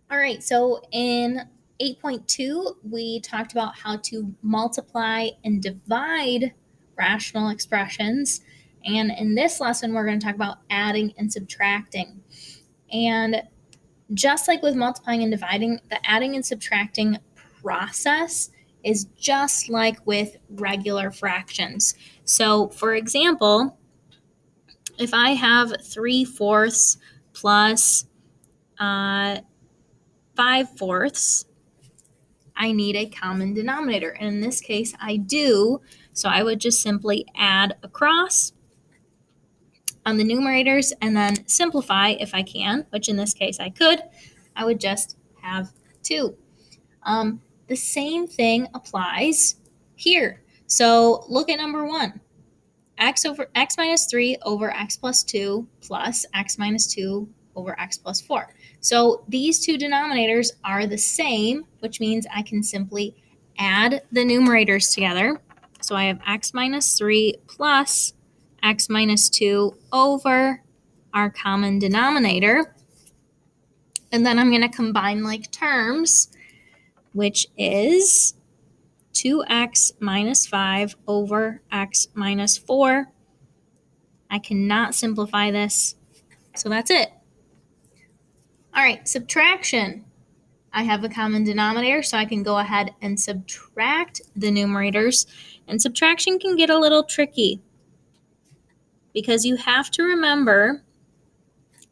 All right, so in 8.2, we talked about how to multiply and divide rational expressions. And in this lesson, we're going to talk about adding and subtracting. And just like with multiplying and dividing, the adding and subtracting process is just like with regular fractions. So, for example, if I have 3/4 plus 5/4, I need a common denominator. And in this case, I do. So I would just simply add across on the numerators and then simplify if I can, which in this case I could. I would just have 2. The same thing applies here. So look at number 1. X minus 3 over x plus 2 plus x minus 2 over x plus 4. So these two denominators are the same, which means I can simply add the numerators together. So I have x minus 3 plus x minus 2 over our common denominator. And then I'm going to combine like terms, which is 2x minus 5 over x minus 4. I cannot simplify this, so that's it. All right, subtraction. I have a common denominator, so I can go ahead and subtract the numerators. And subtraction can get a little tricky because you have to remember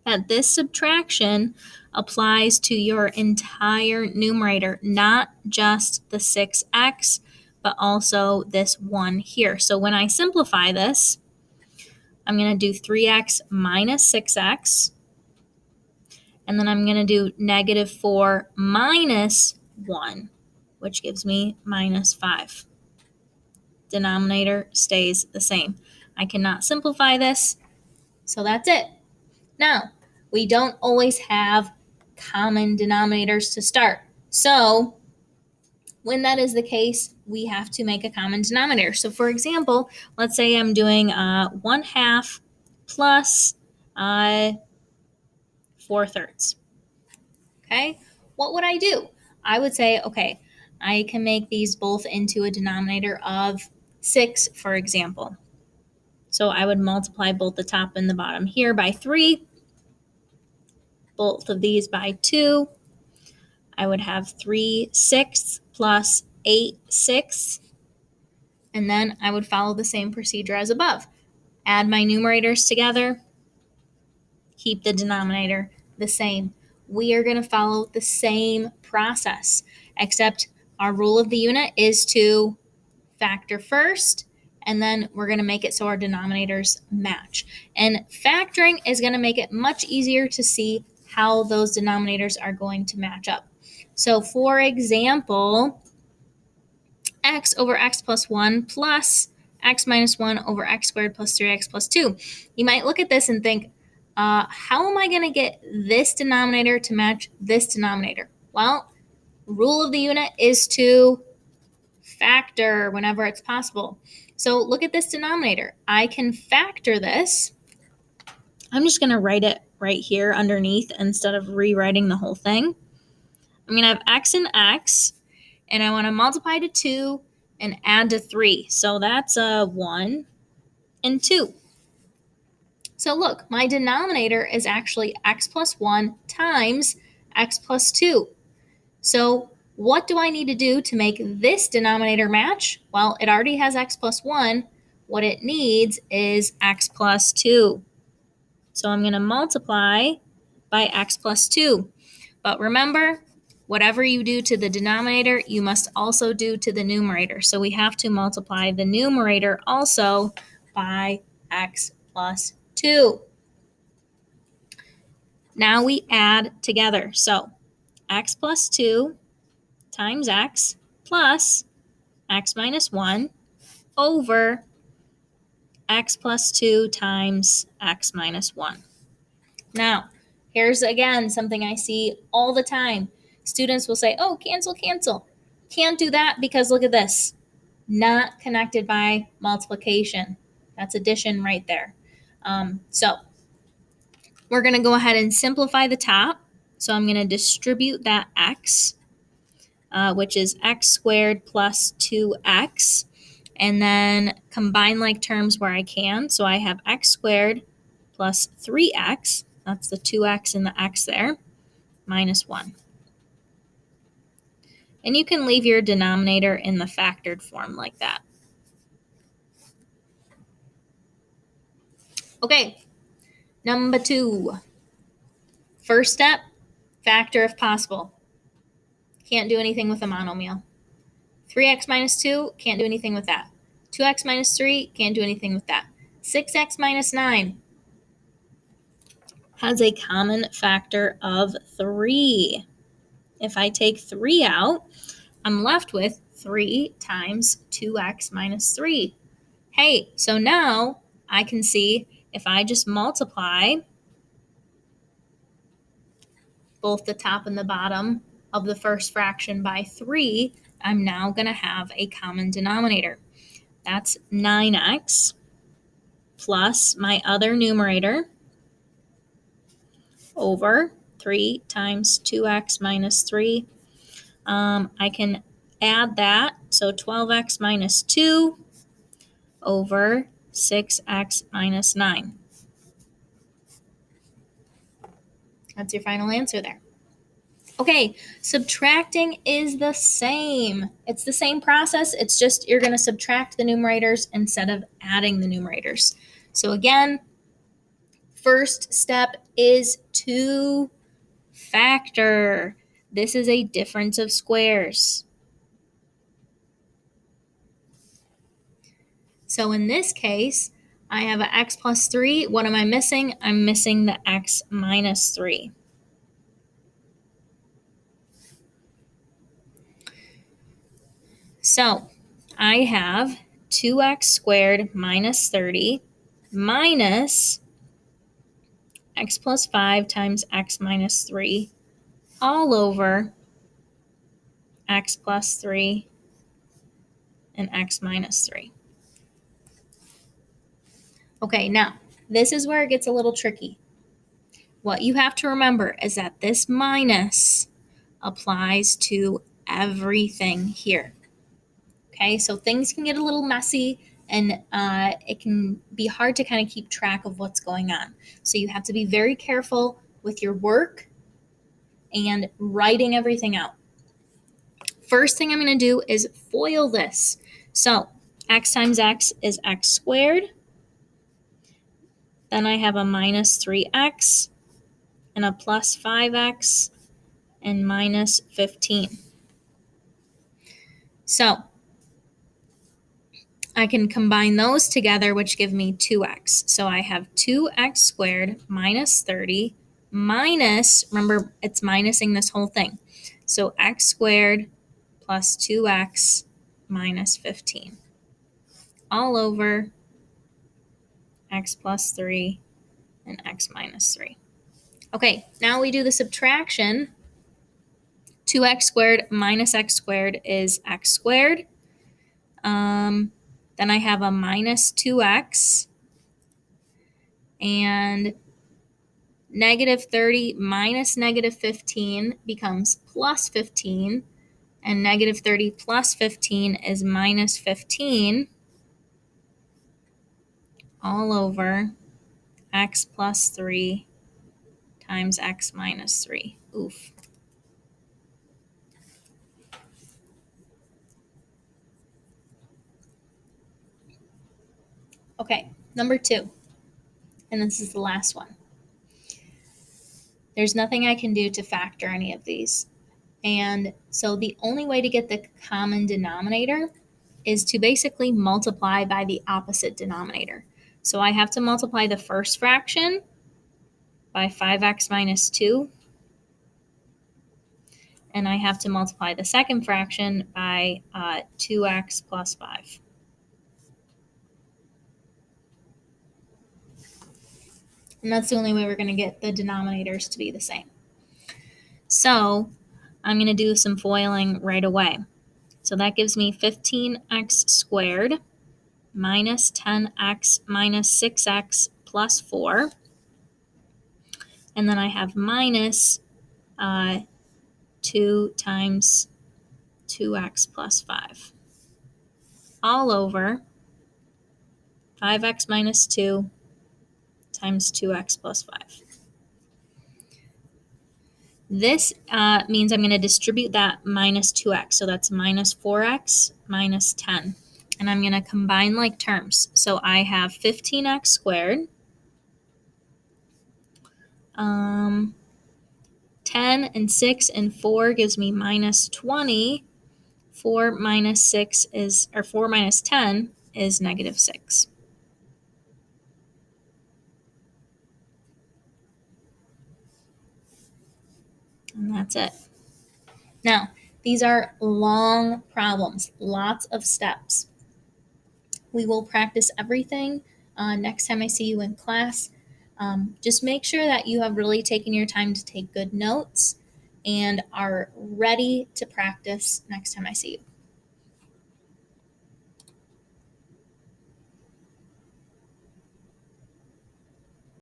that this subtraction applies to your entire numerator, not just the 6x, but also this 1 here. So when I simplify this, I'm going to do 3x minus 6x. And then I'm going to do negative 4 minus 1, which gives me minus 5. Denominator stays the same. I cannot simplify this, so that's it. Now, we don't always have common denominators to start. So when that is the case, we have to make a common denominator. So for example, let's say I'm doing 1/2 plus 4/3. Okay, what would I do? I would say, okay, I can make these both into a denominator of 6, for example. So I would multiply both the top and the bottom here by 3, both of these by 2. I would have 3/6 plus 8/6. And then I would follow the same procedure as above. Add my numerators together, keep the denominator the same. We are going to follow the same process, except our rule of the unit is to factor first, and then we're going to make it so our denominators match. And factoring is going to make it much easier to see how those denominators are going to match up. So for example, x over x plus 1 plus x minus 1 over x squared plus 3x plus 2. You might look at this and think, how am I going to get this denominator to match this denominator? Well, rule of the unit is to factor whenever it's possible. So look at this denominator. I can factor this. I'm just going to write it right here underneath instead of rewriting the whole thing. I'm going to have x and x, and I want to multiply to 2 and add to 3. So that's 1 and 2. So look, my denominator is actually x plus 1 times x plus 2. So what do I need to do to make this denominator match? Well, it already has x plus 1. What it needs is x plus 2. So I'm going to multiply by x plus 2. But remember, whatever you do to the denominator, you must also do to the numerator. So we have to multiply the numerator also by x plus 2. Now we add together. So x plus 2 times x plus x minus 1 over x plus 2 times x minus 1. Now, here's again something I see all the time. Students will say, oh, cancel, cancel. Can't do that because look at this. Not connected by multiplication. That's addition right there. So we're going to go ahead and simplify the top. So I'm going to distribute that x, which is x squared plus 2x, and then combine like terms where I can. So I have x squared plus 3x, that's the 2x and the x there, minus 1. And you can leave your denominator in the factored form like that. Okay, number 2. First step, factor if possible. Can't do anything with a monomial. 3x minus 2, can't do anything with that. 2x minus 3, can't do anything with that. 6x minus 9 has a common factor of 3. If I take 3 out, I'm left with 3 times 2x minus 3. Hey, so now I can see if I just multiply both the top and the bottom of the first fraction by 3, I'm now going to have a common denominator. That's 9x plus my other numerator over 3 times 2x minus 3. I can add that, so 12x minus 2 over 6x minus 9. That's your final answer there. Okay, subtracting is the same. It's the same process. It's just you're going to subtract the numerators instead of adding the numerators. So again, first step is to factor. This is a difference of squares. So in this case, I have an x plus 3. What am I missing? I'm missing the x minus 3. So I have 2x squared minus 30 minus x plus 5 times x minus 3 all over x plus 3 and x minus 3. Okay, now this is where it gets a little tricky. What you have to remember is that this minus applies to everything here. Okay, so things can get a little messy and it can be hard to kind of keep track of what's going on. So you have to be very careful with your work and writing everything out. First thing I'm going to do is FOIL this. So x times x is x squared. Then I have a minus 3x and a plus 5x and minus 15. So I can combine those together, which give me 2x. So I have 2x squared minus 30 minus, remember, it's minusing this whole thing. So x squared plus 2x minus 15 all over x plus 3 and x minus 3. Okay, now we do the subtraction. 2x squared minus x squared is x squared. Then I have a minus 2x, and negative 30 minus negative 15 becomes plus 15, and negative 30 plus 15 is minus 15 all over x plus 3 times x minus 3. Oof. Okay, number 2, and this is the last one. There's nothing I can do to factor any of these. And so the only way to get the common denominator is to basically multiply by the opposite denominator. So I have to multiply the first fraction by 5x minus 2, and I have to multiply the second fraction by 2x plus 5. And that's the only way we're going to get the denominators to be the same. So I'm going to do some FOILing right away. So that gives me 15x squared minus 10x minus 6x plus 4. And then I have minus uh, 2 times 2x plus 5 all over 5x minus 2 times 2x plus 5. This means I'm going to distribute that minus 2x. So that's minus 4x minus 10. And I'm going to combine like terms. So I have 15x squared. 10 and 6 and 4 gives me minus 20. 4 minus 6 is, or 4 minus 10 is negative 6. And that's it. Now, these are long problems, lots of steps. We will practice everything next time I see you in class. Just make sure that you have really taken your time to take good notes and are ready to practice next time I see you.